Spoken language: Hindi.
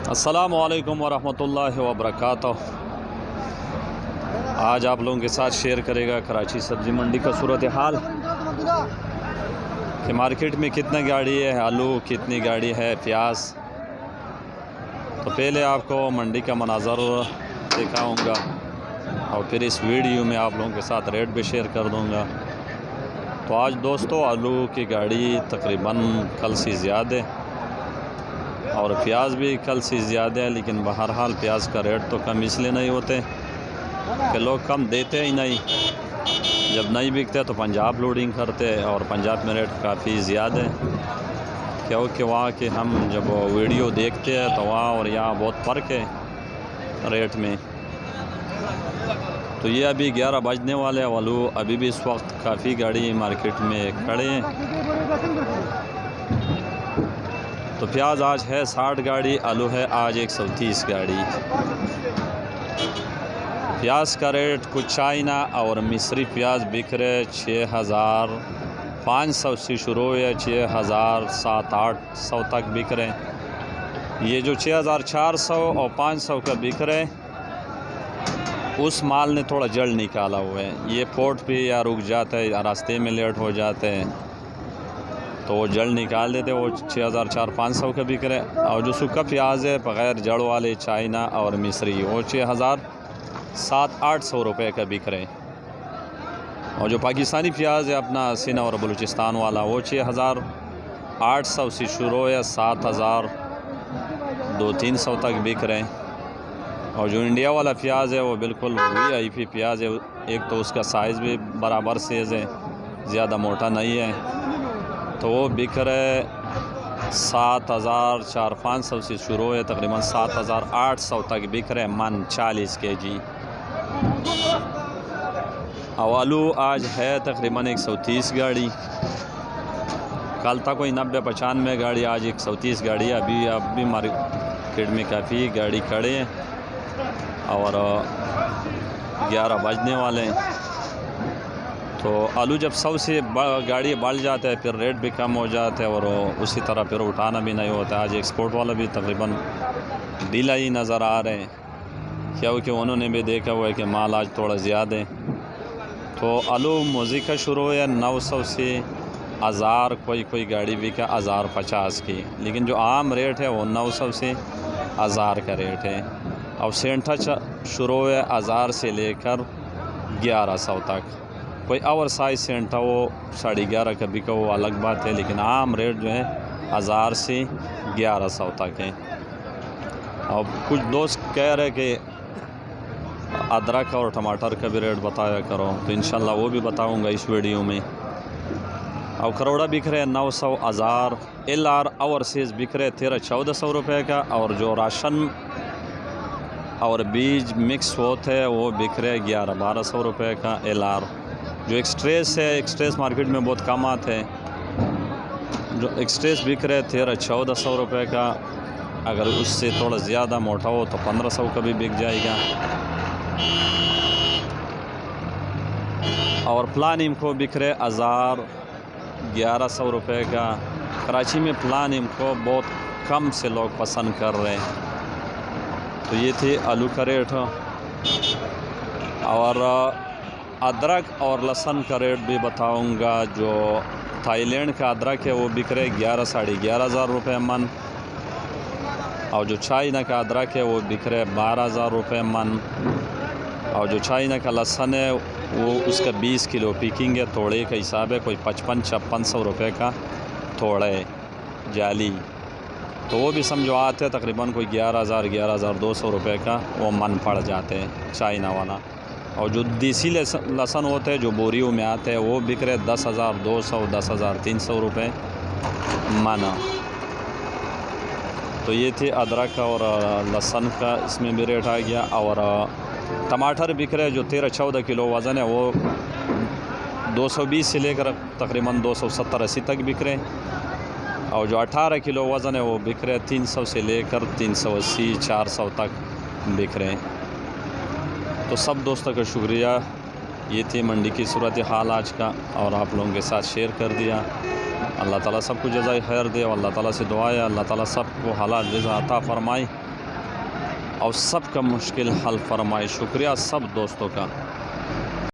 अस्सलामुअलैकुम वरहमतुल्लाहि वबरकातुहू। आज आप लोगों के साथ शेयर करेगा कराची सब्ज़ी मंडी का सूरत हाल कि मार्केट में कितनी गाड़ी है आलू, कितनी गाड़ी है प्याज। तो पहले आपको मंडी का मनाज़र दिखाऊंगा और फिर इस वीडियो में आप लोगों के साथ रेट भी शेयर कर दूंगा। तो आज दोस्तों आलू की गाड़ी तकरीबन कल से ज़्यादा है और प्याज भी कल से ज़्यादा है, लेकिन बहरहाल प्याज का रेट तो कम इसलिए नहीं होते कि लोग कम देते ही नहीं। जब नहीं बिकते तो पंजाब लोडिंग करते हैं और पंजाब में रेट काफ़ी ज़्यादा है, क्योंकि वहाँ के हम जब वीडियो देखते हैं तो वहाँ और यहाँ बहुत फ़र्क है रेट में। तो ये अभी 11 बजने वाले हैं आलू, अभी भी इस वक्त काफ़ी गाड़ी मार्केट में खड़े हैं। तो प्याज आज है 60 गाड़ी, आलू है आज 130 गाड़ी। प्याज का रेट कुछ चाइना और मिस्री प्याज बिक रहे 6500 से शुरू है, 6700-800 तक बिक रहे। ये जो 6400 और 500 का बिक रहे उस माल ने थोड़ा जल्द निकाला हुआ है। ये पोर्ट पे या रुक जाता है या रास्ते में लेट हो जाते हैं तो वो जल्द निकाल देते, वो 6400-500 का बिक रहे। और जो सूखा प्याज है बग़ैर जड़ वाले चाइना और मिस्री वो 6700-800 रुपये का बिक रहे। और जो पाकिस्तानी प्याज है अपना सिंध और बलूचिस्तान वाला वो 6800 से शुरू है, 7200-300 तक बिक रहे। और जो इंडिया वाला प्याज है वो बिल्कुल VIP प्याज है, एक तो उसका साइज़ भी बराबर साइज़ है, ज़्यादा मोटा नहीं है, तो वो बिक रहे 7400-500 से शुरू है, तकरीबन 7800 तक बिक रहे मन 40 kg। और आलू आज है तकरीबन 130 गाड़ी, कल था कोई 90-95 गाड़ी, आज 130 गाड़ी। अभी मार्केट में काफ़ी गाड़ी खड़े हैं और 11 बजने वाले हैं। तो आलू जब 100 से गाड़ी बढ़ जाता है फिर रेट भी कम हो जाता है और उसी तरह फिर उठाना भी नहीं होता। आज एक्सपोर्ट वाला भी तकरीबन ढीला ही नज़र आ रहे हैं, क्योंकि उन्होंने भी देखा हुआ है कि माल आज थोड़ा ज़्यादा है। तो आलू मोज़ी का शुरू है 900 से 1000, कोई गाड़ी भी का 1050 की, लेकिन जो आम रेट है वो 900 से 1000 का रेट है। और सेंठा शुरू है 1000 से लेकर 1100 तक। कोई ओवर साइज सेंठा वो 11.5 का बिका, वो अलग बात है, लेकिन आम रेट जो है 1000 से 1100 तक है। और कुछ दोस्त कह रहे कि अदरक और टमाटर का भी रेट बताया करो, तो इंशाल्लाह वो भी बताऊंगा इस वीडियो में। और करोड़ा बिक रहे 900, 1000। LR ओवरसीज़ बिक रहे 1300-1400 रुपये का। और जो राशन और बीज मिक्स होते हैं वो बिक रहे 1100-1200 रुपये का LR। जो एक्सट्रेस है, एक्सट्रेस मार्केट में बहुत कम आते हैं, जो एक्सट्रेस बिक रहे 1300-1400 रुपये का। अगर उससे थोड़ा ज़्यादा मोटा हो तो 1500 का भी बिक जाएगा। और प्लान इनको बिक रहे 1100 रुपये का। कराची में प्लान इनको बहुत कम से लोग पसंद कर रहे हैं। तो ये थे आलू का रेट। और अदरक और लहसुन का रेट भी बताऊंगा। जो थाईलैंड का अदरक है वो बिक रहे 11-11,500 रुपये मन। और जो चाइना का अदरक है वो बिक रहे 12,000 रुपये मन। और जो चाइना का लहसुन है वो उसका 20 किलो पिकिंग है, तोड़े का हिसाब है, कोई 55-5600 रुपये का तोड़ा है जाली। तो वो भी समझो आते हैं तकरीबन कोई 11,000-11,200 रुपये का वो मन पड़ जाते हैं चाइना वाला। और जो देसी लहसुन होते हैं जो बोरियों में आते हैं वो बिक रहे 10,200-10,300 रुपये मन। तो ये थे अदरक और लहसुन का, इसमें भी रेट आ गया। और टमाटर बिक रहे जो 13-14 किलो वज़न है वो 220 से लेकर तकरीबन 270-80 तक बिक रहे। और जो 18 किलो वज़न है वो बिक रहे 300 से लेकर 380-400 तक बिक रहे हैं। तो सब दोस्तों का शुक्रिया। ये थी मंडी की सूरत हाल आज का और आप लोगों के साथ शेयर कर दिया। अल्लाह ताला सबको जज़ाए खैर दे। अल्लाह ताला से दुआ है अल्लाह ताला सबको हलाल रिज़्क़ अता फ़रमाए। और सब का मुश्किल हल फरमाए। शुक्रिया सब दोस्तों का।